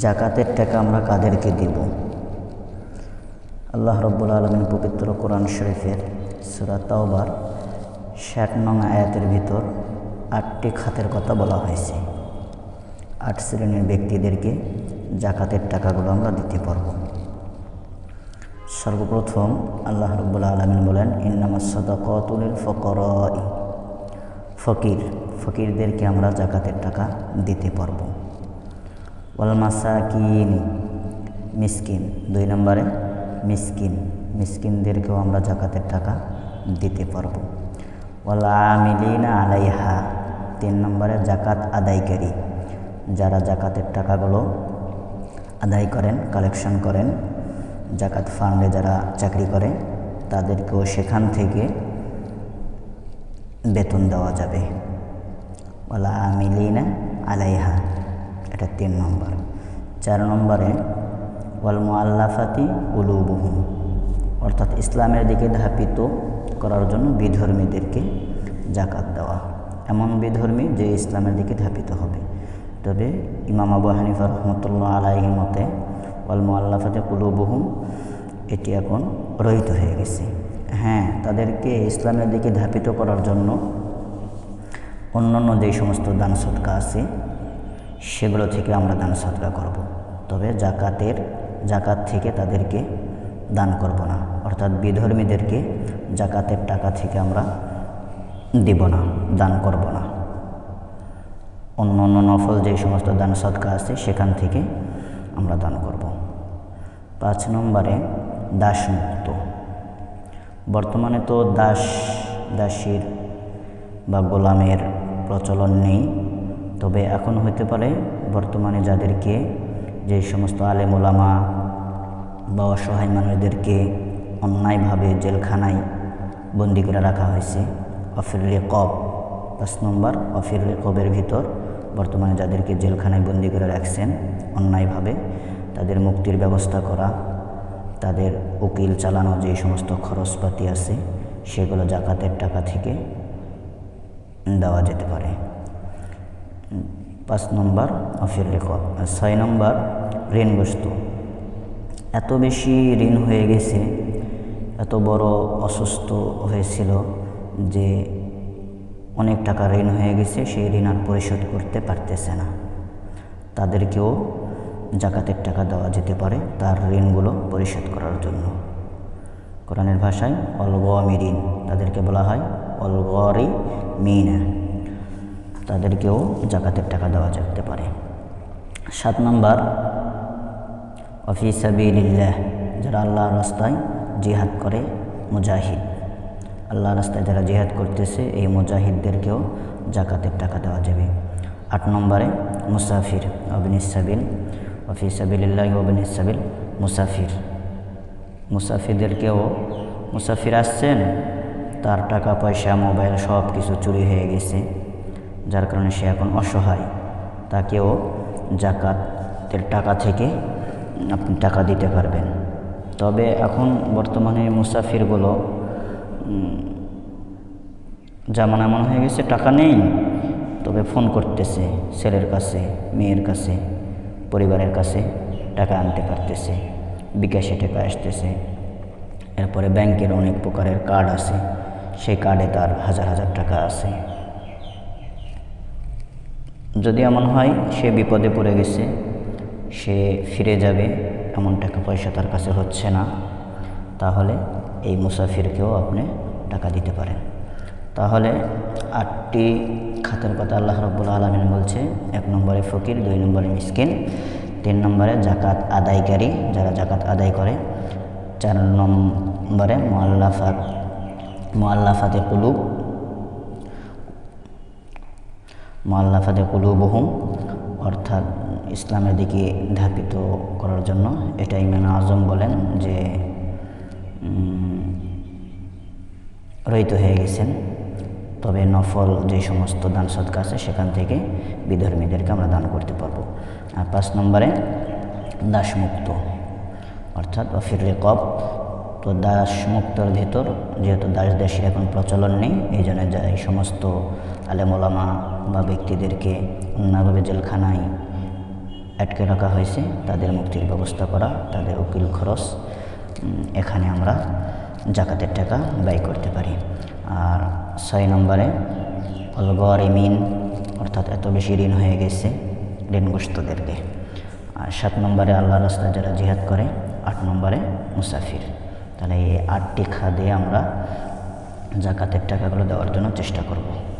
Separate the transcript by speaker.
Speaker 1: জাকাতের টাকা আমরা কাদেরকে দিব? আল্লাহ রাব্বুল আলামিন পবিত্র কোরআন শরীফের সূরা তাওবার ৬০ নং আয়াতের ভিতর ৮টি খাতের কথা বলা হয়েছে। ৮ শ্রেণীর ব্যক্তিদেরকে জাকাতের টাকাগুলো আমরা দিতে পারব। সর্বপ্রথম আল্লাহ রাব্বুল আলামিন বলেন, ইন্নামাস সাদাকাতু লিল ফুকারাই, ফকিরদেরকে আমরা জাকাতের টাকা দিতে পারব। ওয়াল মাসাকিন, মিসকিন, ২ নম্বরে মিসকিনদেরকেও আমরা জাকাতের টাকা দিতে পারব। ওয়াল আমিলিনা আলাইহা, ৩ নম্বরে জাকাত আদায়কারী, যারা জাকাতের টাকাগুলো আদায় করেন, কালেকশন করেন, জাকাত ফান্ডে যারা চাকরি করে তাদেরকেও সেখান থেকে বেতন দেওয়া যাবে। ওয়াল আমিলিনা আলাইহা, এটা ৩ নম্বর। ৪ নম্বরে ওয়াল মুআল্লাফাতি কুলুবুহুম, অর্থাৎ ইসলামের দিকে ধাপিত করার জন্য বিধর্মীদেরকে জাকাত দেওয়া। এমন বিধর্মী যে ইসলামের দিকে ধাপিত হবে। তবে ইমাম আবু হানিফা রহমতুল্লাহ আলাইহির মতে ওয়াল মুআল্লাফাতি কুলুবুহুম এটি এখন রহিত হয়ে গেছে। হ্যাঁ, তাদেরকে ইসলামের দিকে ধাপিত করার জন্য অন্যান্য যেই সমস্ত দান সদকা আছে সেগুলো থেকে আমরা দান সদকা করব। তবে জাকাত থেকে তাদেরকে দান করব না, অর্থাৎ বিধর্মীদেরকে জাকাতের টাকা থেকে আমরা দিব না, দান করব না। অন্য অন্য নফল যেই সমস্ত দান সদকা আছে সেখান থেকে আমরা দান করব। ৫ নম্বরে দাসমুক্ত। বর্তমানে তো দাসীর বা গোলামের প্রচলন নেই, তবে এখন হতে পারে বর্তমানে যাদেরকে যে সমস্ত আলেম ওলামা বা অসহায় মানুষদেরকে অন্যায়ভাবে জেলখানায় বন্দি করে রাখা হয়েছে, অফির রিকব, ৫ নম্বর অফির রিকবের ভিতর বর্তমানে যাদেরকে জেলখানায় বন্দি করে রাখছেন অন্যায়ভাবে, তাদের মুক্তির ব্যবস্থা করা, তাদের উকিল চালানো যে সমস্ত খরচপাতি আছে সেগুলো জাকাতের টাকা থেকে দেওয়া যেতে পারে। ৫ নম্বর অফির রিকব। ৬ নম্বর ঋণগ্রস্ত। এত বেশি ঋণ হয়ে গেছে, এত বড় অসুস্থ হয়েছিল যে অনেক টাকা ঋণ হয়ে গেছে, সেই ঋণ আর পরিশোধ করতে পারতেছে না, তাদেরকেও জাকাতের টাকা দেওয়া যেতে পারে তার ঋণগুলো পরিশোধ করার জন্য। কোরআনের ভাষায় অল গামিরিন, তাদেরকে বলা হয় অল গারিমিনা, তাদেরকেও জাকাতের টাকা দেওয়া যেতে পারে। ৭ নম্বর ফি সাবিলিল্লাহ, যারা আল্লাহর রাস্তায় জিহাদ করে, মুজাহিদ, আল্লাহর রাস্তায় যারা জিহাদ করতেছে এই মুজাহিদদেরকেও জাকাতের টাকা দেওয়া যাবে। ৮ নম্বরে মুসাফির, অবনিস সাবিল, ফি সাবিলিল্লাহ অবনিস সাবিল, মুসাফিরদেরকেও, মুসাফির আসছেন, তার টাকা পয়সা মোবাইল সব কিছু চুরি হয়ে গেছে, যার কারণে সে এখন অসহায়, তাকেও জাকাতের টাকা থেকে আপনি টাকা দিতে পারবেন। তবে এখন বর্তমানে মুসাফিরগুলো যেমন এমন হয়ে গেছে, টাকা নেই তবে ফোন করতেছে ছেলের কাছে, মেয়ের কাছে, পরিবারের কাছে টাকা আনতে পারতেছে, বিকাশে টাকা আসতেছে। এরপরে ব্যাংকের অনেক প্রকারের কার্ড আছে, সেই কার্ডে তার হাজার হাজার টাকা আছে। যদি এমন হয় সে বিপদে পড়ে গেছে, সে ফিরে যাবে, এমন টাকা পয়সা তার কাছে হচ্ছে না, তাহলে এই মুসাফিরকেও আপনি টাকা দিতে পারেন। তাহলে ৮টি খাতের কথা আল্লাহ রাব্বুল আলামিন বলছে। ১ নম্বরে ফকির, ২ নম্বরে মিসকিন, ৩ নম্বরে জাকাত আদায়কারী, যারা জাকাত আদায় করে, ৪ নম্বরে মুআল্লাফাতে কুলুবুহুম, অর্থাৎ ইসলামের দিকে ধাপিত করার জন্য। এটা ইমাম আজম বলেন যে রহিত হয়ে গেছেন, তবে নফল যে সমস্ত দান সদকা আছে সেখান থেকে বিধর্মীদেরকে আমরা দান করতে পারবো। আর ৫ নম্বরে দাসমুক্ত, অর্থাৎ অফির রিকব। তো দাসমুক্তর ভিতর যেহেতু দাসের এখন প্রচলন নেই, এই জন্য এই সমস্ত আলেম ওলামা বা ব্যক্তিদেরকে অন্যভাবে জেলখানায় আটকে রাখা হয়েছে তাদের মুক্তির ব্যবস্থা করা, তাদের উকিল খরচ, এখানে আমরা জাকাতের টাকা ব্যয় করতে পারি। আর 6 নম্বরে অলগরিমিন, অর্থাৎ এত বেশি ঋণ হয়ে গেছে ঋণগ্রস্তদেরকে। আর 7 নম্বরে আল্লাহর রাস্তায় যারা জিহাদ করে। 8 নম্বরে মুসাফির। তাহলে এই 8টি খাদে আমরা জাকাতের টাকাগুলো দেওয়ার জন্য চেষ্টা করব।